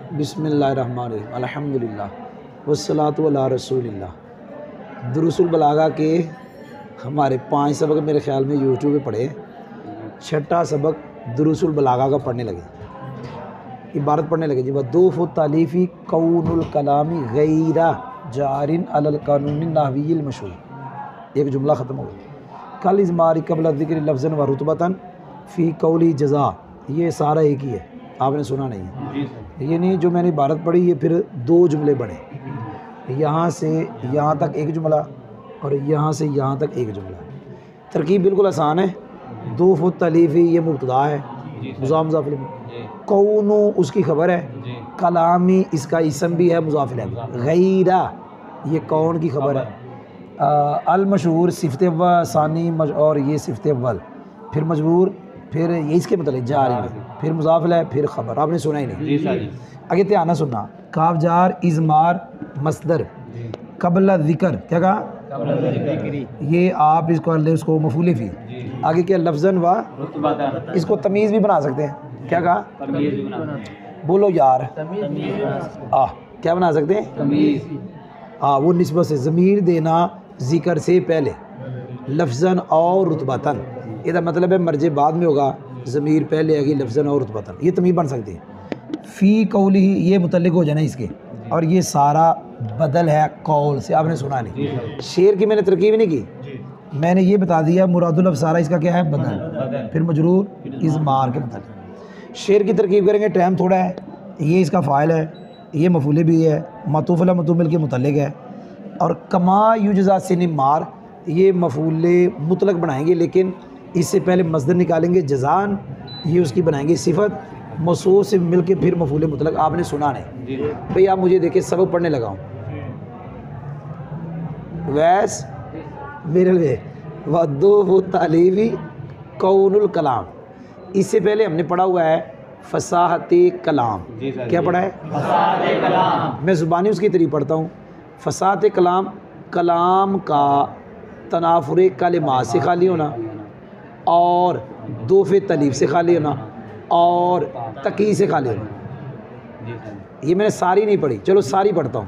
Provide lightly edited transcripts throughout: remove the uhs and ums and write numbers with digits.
बिस्मिल्लाहिर्रहमानिर्रहीम अल्हम्दुलिल्लाह वस्सलातु अला रसूलिल्लाह। दुरूसुल बलागा के हमारे 5 सबक मेरे ख़्याल में यूट्यूब पे पढ़े। छठा सबक दुरूसुल बलागा का पढ़ने लगे, इबारत पढ़ने लगे जी। वदूफ़ु तालीफ़ी कौनुल कलामी गैरा जारिन अलल कानूनिन नहविय्यिल मशहूर। एक जुमला ख़त्म हो गया। कल इज़मारी क़ब्ल ज़िक्र लफ्ज़न व रुतबतन फ़ी कौली जज़ा, ये सारा एक ही है, आपने सुना नहीं है। ये नहीं जो मैंने इबारत पढ़ी, ये फिर 2 जुमले बने, यहाँ से यहाँ तक एक जुमला और यहाँ से यहाँ तक एक जुमला। तरकीब बिल्कुल आसान है। दूफ़ु तालीफ़ी ये मुब्तदा है, मुज़ाफ़ मुज़ाफ़ इलैह, कौनु उसकी खबर है, कलामी इसका इसम भी है, मुज़ाफ़ इलैह, गैरा ये कौन की खबर है, अल मशहूर सिफ़त व सानी और ये सिफ़त अव्वल, फिर मजबूर, फिर ये इसके मतलब जा रही है, फिर मुज़ाफ़ इलैह, फिर खबर। आपने सुना ही नहीं, आगे ध्यान से सुनना। काफ जार इज़मार मस्दर क़ब्ल ज़िक्र, क्या कहा, ये आप इसको उसको मफूल फी, आगे क्या लफ्ज़न व, इसको तमीज़ भी बना सकते हैं, क्या कहा, बोलो यार, क्या बना सकते हैं, तमीज़। वो निस्बत से ज़मीर देना ज़िक्र से पहले, लफ्ज़न और रुतबतन, इसका मतलब है मर्जे बाद में होगा, ज़मीर पहले आएगी, लफ्ज़न और रुतबतन, ये तमीज़ बन सकती है। फ़ी कौली ये मुतल्लिक़ हो जाना इसके, और ये सारा बदल है कौल से, आपने सुना नहीं। शेर की मैंने तरकीब नहीं की, मैंने ये बता दिया मुरादुल अफ़सारा इसका क्या है, बदल, फिर मजरूर इज़मार के मतलब। शेर की तरकीब करेंगे, टाइम थोड़ा है। ये इसका फ़ाइल है, ये मफूल भी है, मतूफ़ अला मतूमिल के मुतल्लिक़ है, और कमा युजज़ा से मार ये मफूल मुतलक बनाएंगे, लेकिन इससे पहले मस्दर निकालेंगे जज़ान, ये उसकी बनाएंगे सिफ़त, मौसूफ़ से मिल के फिर मफूल मुतलक। आपने सुना नहीं भाई, आप मुझे देखिए सबक पढ़ने लगा हूँ। वैस मेरे लिए वदूफ़ु तालीफ़ी कौनुल कलाम, इससे पहले हमने पढ़ा हुआ है फ़साहते कलाम। क्या पढ़ा है, फ़साहते कलाम। मैं ज़ुबानी उसकी तरीक़ पढ़ता हूँ। फ़साहते कलाम, कलाम का तनाफुर कलिमात से खाली होना, और दूफ़े तलीफ़ से खाली होना, और तकी से खाली होना। ये मैंने सारी नहीं पढ़ी, चलो सारी पढ़ता हूँ।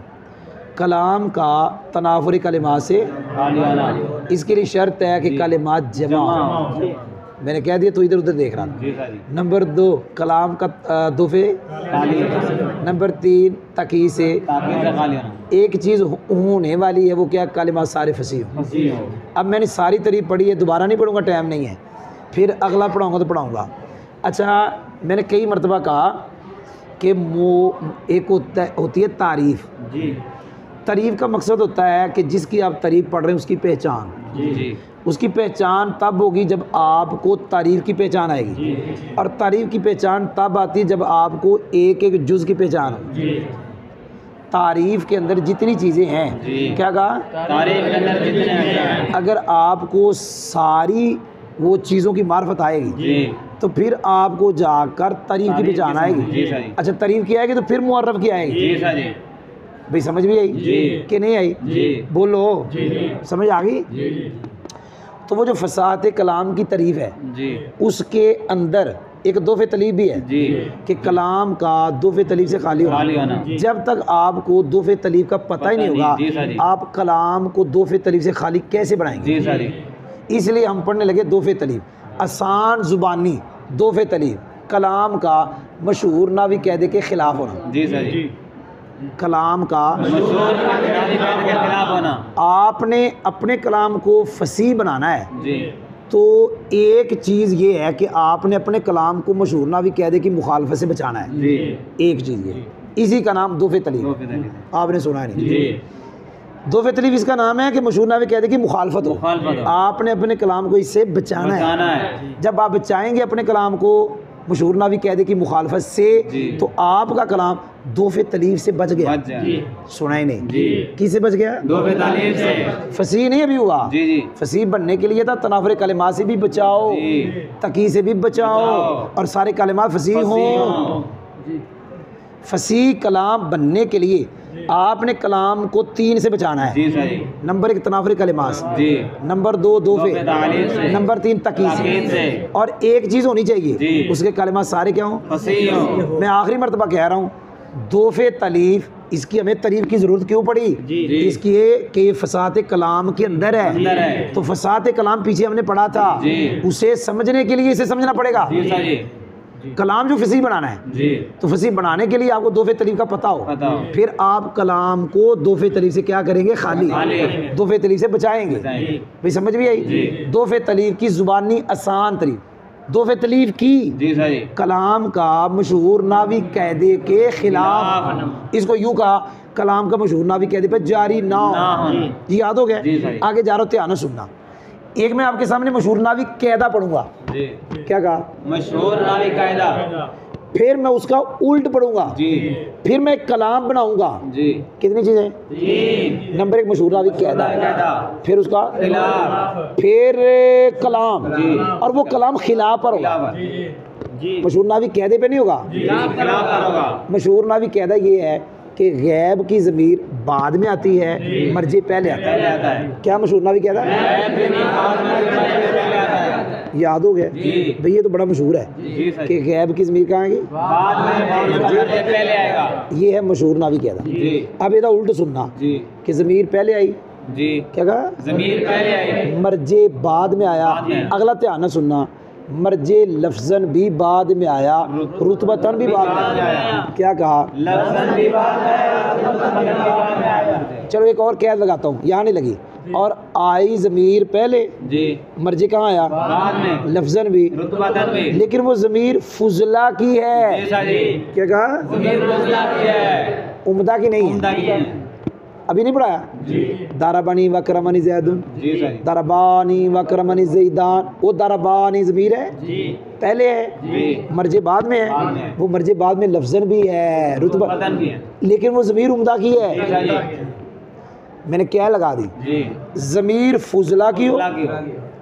कलाम का तनाफुर कलिमात से खाली होना, इसके लिए शर्त है कि कलिमात जमा। मैंने कह दिया तो इधर उधर देख रहा था। नंबर 2 कलाम का दूफ़े, नंबर 3 तकी से एक चीज़ होने वाली है, वो क्या, कलिमात सारे फसी हो। अब मैंने सारी तरीक़ पढ़ी है, दोबारा नहीं पढ़ूँगा, टाइम नहीं है, फिर अगला पढ़ाऊँगा तो पढ़ाऊँगा। अच्छा, मैंने कई मरतबा कहा कि एक होती है तारीफ़। तारीफ़ का मकसद होता है कि जिसकी आप तारीफ़ पढ़ रहे हैं उसकी पहचान, उसकी पहचान तब होगी जब आपको तारीफ़ की पहचान आएगी, और तारीफ़ की पहचान तब आती है जब आपको एक एक जुज़ की पहचान हो। तारीफ़ के अंदर जितनी चीज़ें हैं, क्या कहा, तारीफ़ के अंदर जितने हैं, अगर आपको सारी वो चीज़ों की मार्फत आएगी तो फिर आपको जाकर तारीफ़ की पहचान आएगी। अच्छा, तारीफ़ की आएगी तो फिर मुअर्रफ की आएगी। भाई समझ भी आई कि नहीं आई, बोलो, समझ आ गई। तो वो जो फ़साहते कलाम की तारीफ़ है, उसके अंदर एक दूफ़े तलीफ़ भी है कि कलाम का दूफ़े तलीफ़ से खाली होना। जब तक आपको दूफ़े तलीफ़ का पता ही नहीं होगा, आप कलाम को दूफ़े तलीफ़ से खाली कैसे बनाएंगे। इसलिए हम पढ़ने लगे दूफ़े तलीफ़, आसान ज़ुबानी दूफ़े तलीफ़, कलाम का मशहूर नावी कायदे के ख़िलाफ़ होना। कलाम का आपने अपने कलाम को फसीह बनाना है, तो एक चीज़ ये है कि आपने अपने कलाम को मशहूर नावी कायदे की मुखालफत से बचाना है। एक चीज़ ये, इसी का नाम दूफ़े तलीफ़, आपने सुना नहीं। दूफ़े तलीफ़ इसका नाम है कि मशहूर नावी कायदे की मुखालफत हो, आपने अपने कलाम को इससे बचाना है। जब आप बचाएंगे अपने कलाम को मशहूर नावी कायदे की मुखालफत से, तो आपका कलाम दूफ़े तलीफ़ से बच गया। सुना ही नहीं, किससे बच गया, दूफ़े तलीफ़ से। फसीह नहीं अभी हुआ, फसीह बनने के लिए था तनाफुर कलिमात से भी बचाओ, तकी से भी बचाओ, और सारे कलिमात फसीह हों। फसीह कलाम बनने के लिए आपने कलाम को 3 से बचाना है। नंबर 1 तनाफुर कलिमात, नंबर 2 दूफ़े, नंबर 3 तकी से। और एक चीज़ होनी चाहिए, उसके कलिमात सारे क्या हों, मैं आखिरी मरतबा कह रहा हूँ, दोफे तलीफ, इसकी हमें तरीफ की ज़रूरत क्यों पड़ी? इसकी कि फसात कलाम के अंदर है, तो फसात कलाम पीछे हमने पढ़ा था, उसे समझने के लिए इसे समझना पड़ेगा। कलाम जो फसीह बनाना है, तो फसीह बनाने के लिए आपको दोफे तलीफ का पता हो, फिर आप कलाम को दोफे तलीफ से क्या करेंगे? खाली दोफे तलीफ से बचाएंगे। भाई समझ भी आई? दोफे तलीफ की ज़ुबानी आसान तरीफ, दोफे तलीफ की कलाम का मशहूर नावी कायदे के खिलाफ, इसको यूँ कहा कलाम का मशहूर नावी कायदे पे जारी ना हो। ये याद हो गया? आगे जा रहा हूँ, ध्यान से सुनना। एक मैं आपके सामने मशहूर नावी कायदा पढ़ूंगा। क्या कहा? मशहूर नावी कायदा। फिर मैं उसका उल्ट पढ़ूंगा, फिर मैं एक कलाम बनाऊंगा। कितनी चीजें? नंबर 1 मशहूर नावी कायदा, फिर उसका फिर कलाम, और वो कलाम खिलाफ पर होगा, मशहूर नावी कायदे पे नहीं होगा। मशहूर नावी कायदा ये है कि गैब की ज़मीर बाद में आती है, मर्जे पहले आता है। क्या मशहूर नावी कायदा? याद हो गया भाई? ये तो बड़ा मशहूर है कि गैब की ज़मीर कहाँ आएगी? पहले आएगा। ये है मशहूर नावी कायदा। अब ਇਹਦਾ उल्ट सुनना कि ज़मीर पहले आई, क्या कहा? ज़मीर पहले आई, मर्जे बाद में आया। अगला ध्यान से सुनना, मर्जे लफ्ज़न भी बाद में आया, रुतबतन भी बाद में आया। क्या कहा? लफ्ज़न भी बाद में आया, रुतबतन भी बाद में आया। चलो एक और कैद लगाता हूँ, यहाँ नहीं लगी। और आई ज़मीर पहले, मर्जे कहाँ आया? बाद में, लफ्ज़न भी, रुतबतन भी, लेकिन वो ज़मीर फुजला की है। क्या कहा? ज़मीर फुजला की है, उम्दा की नहीं है। अभी नहीं पढ़ाया? दाराबानी वक्रमनी ज़ैदुन, दाराबानी वक्रमनी ज़ैदान। वो दाराबानी ज़मीर है, पहले है, मर्जे बाद में है। वो मर्जे बाद में लफ्ज़न भी है, रुतबतन भी है, लेकिन वो ज़मीर उम्दा की है। मैंने क्या लगा दी? ज़मीर फुजला की हो,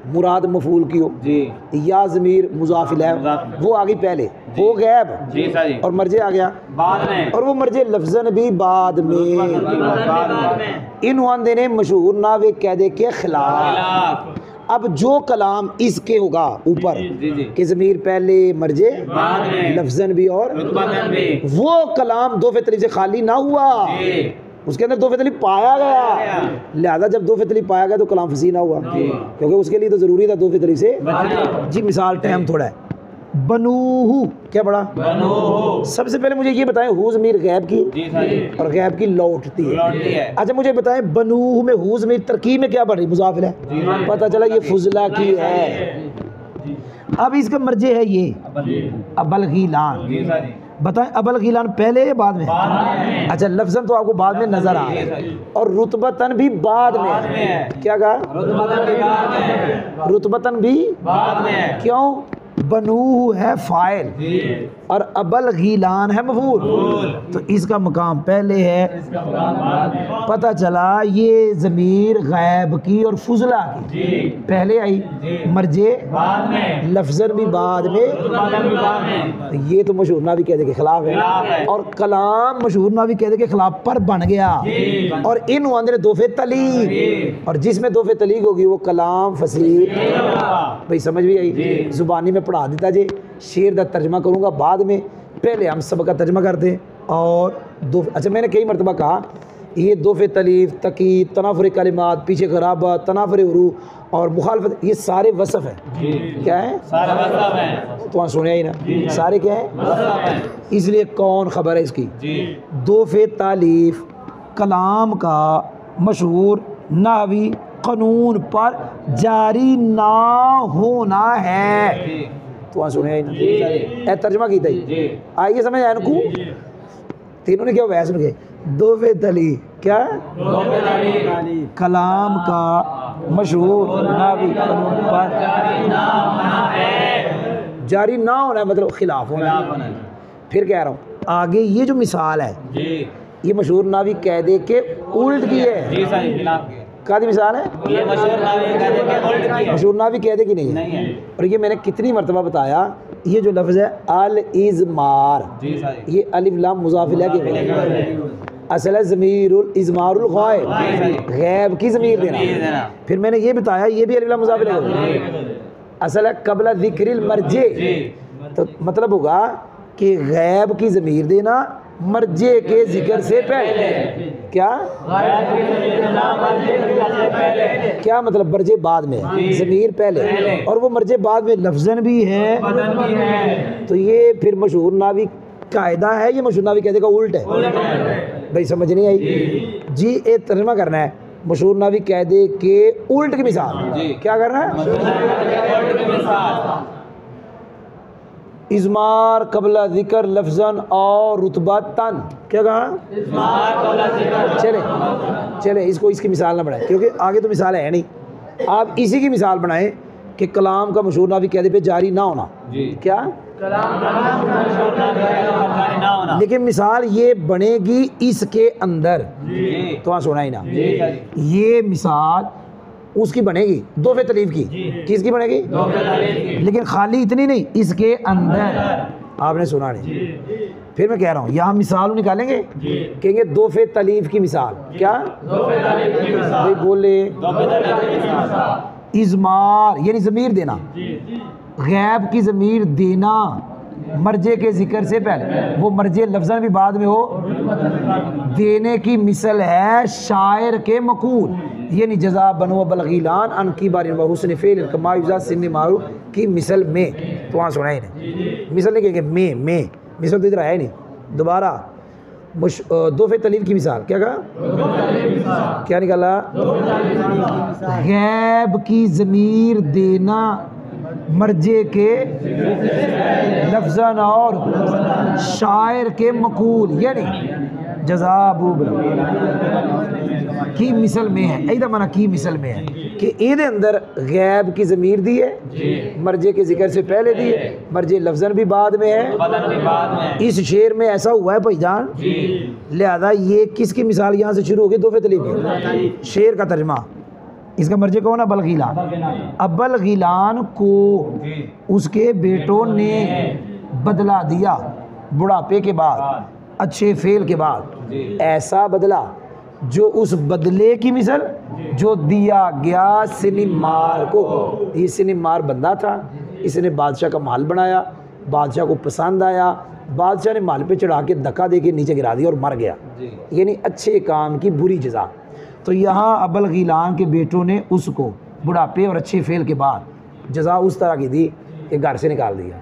मुराद मफूल की हो, या ज़मीर मुज़ाफ़ इलैह, वो आ गई पहले, हो गैब, और मर्जे आ गया बाद में, और वो मर्जे लफ्ज़न भी बाद में। इन वांदे ने मशहूर नावे कायदे के खिलाफ। अब जो कलाम इसके होगा ऊपर कि ज़मीर पहले, मर्जे लफ्ज़न भी और वो कलाम दोफे तलीफ से खाली ना हुआ, उसके अंदर दोफे तलीफ पाया गया। लिहाजा जब दोफे तलीफ पाया गया तो कलाम फसीह ना हुआ, क्योंकि उसके लिए तो ज़रूरी था दोफे तलीफ से। जी मिसाल टाइम थोड़ा है। बनूहू, क्या पढ़ा? बनूहू। सबसे पहले मुझे ये बताएं, हू ज़मीर गैब की और गैब की लौटती है। अच्छा मुझे बताएं, बनूहू में हू ज़मीर तरकीब में क्या बढ़ रही? मुज़ाफ़िल है। पता चला ये फुजला की है। अब इसका मर्जे है ये अबल गीलान। बताएं अबल गीलान पहले या बाद में? अच्छा लफ्ज़न तो आपको बाद में नजर आ रहा है, और रुतबतन भी बाद में है। क्या कहा? रुतबतन भी बाद में। क्यों? बनूहू है फाइल और अबल गीलान है मफूल, तो इसका मकाम पहले है, पता चला ये ज़मीर गैब की और फुजला की पहले आई, मर्जे बाद में, लफ्ज़न भी बाद में। ये तो मशहूर नावी कायदे के खिलाफ है, और कलाम मशहूर नावी कायदे के खिलाफ पर बन गया। और इन वांदे दोफे तलीक, और जिसमें दोफे तलीक होगी वो कलाम फसीह। भाई समझ भी आई? ज़ुबानी में पढ़ा देता जी, शेर का तर्जमा करूँगा बाद में, पहले हम सब का तर्जमा करते हैं। और दो, अच्छा मैंने कई मरतबा कहा ये दोफे तलीफ, तकीद, तनाफुर कलिमात, पीछे खराबत, तनाफुर उरूफ और मुखालफत, ये सारे वसफ़ हैं। क्या है? सारे वसफ़ हैं। तो वहाँ सुने ही ना, सारे क्या है? इसलिए कौन खबर है इसकी? दोफे तालीफ कलाम का मशहूर नावी कानून पर जारी ना होना है। तो वहाँ सुने ही ना, तर्जमा की थी। आइए समझ आया इनको तीनों ने क्या वैस में दोफे तली क्या कलाम का मशहूर नावी कानून पर जारी ना होना है, मतलब खिलाफ होना है। फिर कह रहा हूँ आगे ये जो मिसाल है ये मशहूर नावी कायदे के उल्ट की है। कादी मिसाल है, ये मशहूर नावी कायदे की नहीं है। और ये मैंने कितनी मरतबा बताया, ये जो लफ्ज़ है अल इज़मार, ये अलिफ लाम मुज़ाफ़िल है कि असल है ज़मीरुल इज़मारुल ग़ायब, गैब की ज़मीर देना। फिर मैंने ये बताया ये भी अलिफ लाम मुज़ाफ़िल है, असल है क़ब्ल ज़िक्रिल मर्जे, तो मतलब होगा कि गैब की ज़मीर देना मर्जे के जिक्र से पहले। क्या क्या मतलब? मर्जे बाद में, ज़मीर पहले, और वो मर्जे बाद में लफ्ज़न भी है। तो ये फिर मशहूर नावी कायदा है, ये मशहूर नावी कायदे का उल्ट है। भाई समझ नहीं आई जी? एक तर्जुमा करना है मशहूर नावी कायदे के उल्ट की मिसाल। क्या करना है? इज़मार कबला ज़िक्र लफ्ज़न और रुतबतन। क्या कहा? चले इसको इसकी मिसाल ना बनाए, क्योंकि आगे तो मिसाल है नहीं। आप इसी की मिसाल बनाएं कि कलाम का मशहूर नावी कायदे पे जारी ना होना। क्या? लेकिन मिसाल ये बनेगी इसके अंदर, तो वहाँ सुना ही ना। ये मिसाल उसकी बनेगी दोफे तलीफ की। किसकी बनेगी? लेकिन खाली इतनी नहीं, इसके अंदर। आपने सुना नहीं? फिर मैं कह रहा हूँ यहाँ मिसाल निकालेंगे, कहेंगे दोफे तलीफ की मिसाल। क्या भाई बोले? इज़मार यानी ज़मीर देना, गैब की ज़मीर देना मर्जे के जिक्र से पहले, वो मर्जे लफ्ज़न भी बाद में हो, देने की मिसल है शायर के मकूल, यानी जज़ा बनो बलगीलान अन की बार हुस्न फ़ेल कमा युज़ा सिन्न मारूफ की मिसल में। तो वहाँ सुना ही नहीं, मिसल नहीं कहेंगे में मिसल तो इधर आया ही नहीं। दोबारा दोफे तलीफ की मिसाल। क्या कहा? क्या निकाला? गैब की ज़मीर देना मर्जे के लफ्ज़न और शायर के मकूल, यानी जज़ाबू की मिसल में है। ऐदा माना की मिसल में है कि ਇਹਦੇ अंदर गैब की ज़मीर दी है, मर्जे के जिक्र से पहले दी है, मर्जे लफ्ज़न भी बाद में है। इस शेर में ऐसा हुआ है भाईजान, लिहाजा ये किसकी मिसाल यहाँ से शुरू होगी? दोफे तलीफ की। शेर का तर्जमा, इसका मर्जे कौन है? बलगीलान। अब बलगीलान को उसके बेटों ने बदला दिया बुढ़ापे के बाद, अच्छे फेल के बाद, ऐसा बदला जो उस बदले की मिसल जो दिया गया सिनिमार को। ये सिनिमार बंदा था, इसने बादशाह का महल बनाया, बादशाह को पसंद आया, बादशाह ने महल पे चढ़ा के धक्का दे के नीचे गिरा दिया और मर गया, यानी अच्छे काम की बुरी जज़ा। तो यहाँ अबल गीलान के बेटों ने उसको बुढ़ापे और अच्छे फेल के बाद जज़ा उस तरह की दी कि घर से निकाल दिया।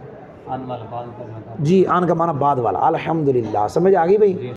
जी, आन का माना बाद वाला। अल्हम्दुलिल्लाह, समझ आ गई भाई?